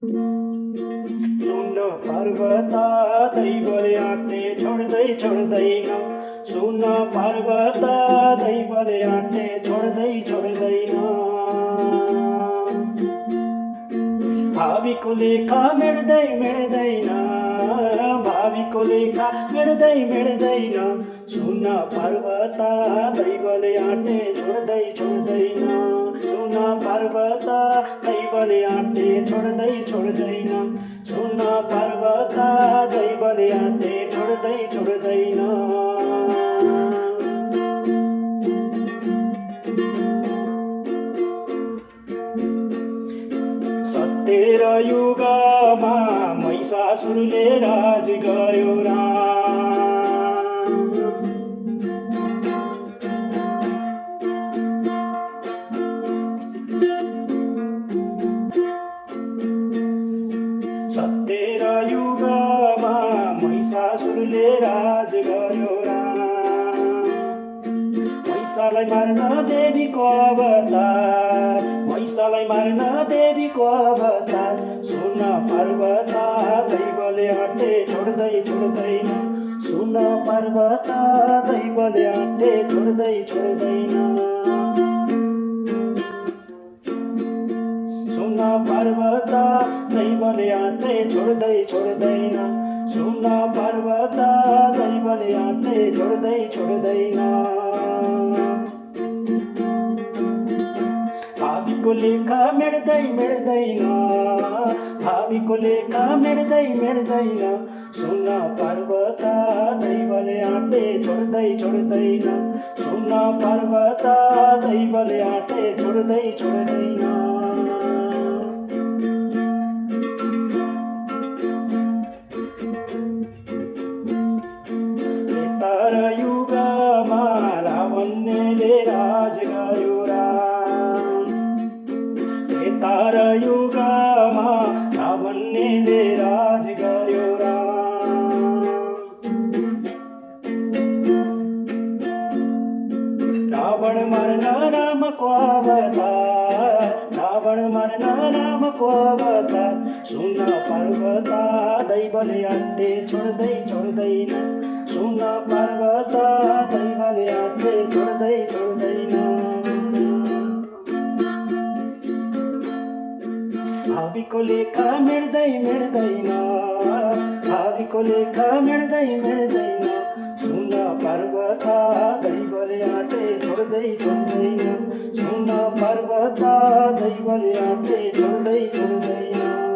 सुन पर्वता दैवले आँटे छोड्दैन। सुन पर्वता दैवले आँटे छोड्दैन। भावीको लेखा मेट्दैन। भावीको लेखा मेट्दैन। सुन पर्वता दैवले आँटे छोड्दैन। सुन पर्वता दैवले आँटे छोड्दैन। सुन पर्वता दैवले आँटे छोड्दैन। सत्य र युगमा महिषासुरले राज गर्यो राम। सत्य र युगमा महिषासुरले राज गर्यो राम। महिषालाई मार्न देवीको अवतार। महिषालाई मार्न देवीको अवतार। सुन पर्वता दैवले आँटे छोड्दैन। सुन पर्वता दैवले आँटे छोड्दैन। सुन पर्वता दैवले आँटे छोड्दैन। सुन पर्वता दैवले आँटे छोड्दैन। भावीको लेखा मेट्दैन। भावीको लेखा मेट्दैन। सुन पर्वता दैवले आँटे छोड्दैन। सुन पर्वता दैवले आँटे छोड्दैन। त्रेता र युगमा रावणले राज गर्यो राम। त्रेता र युगमा रावणले राज गर्यो राम। रावण मार्न रामको अवतार। रावण मार्न रामको अवतार। सुन पर्वता दैवले आँटे छोड्दैन। सुन पर्वता दैवले आँटे छोड्दैन। भावीको लेखा मेट्दैन। भावीको लेखा मेट्दैन। सुन पर्वता दैवले आँटे छोड्दैन। सुन पर्वता दैवले आँटे छोड्दैन।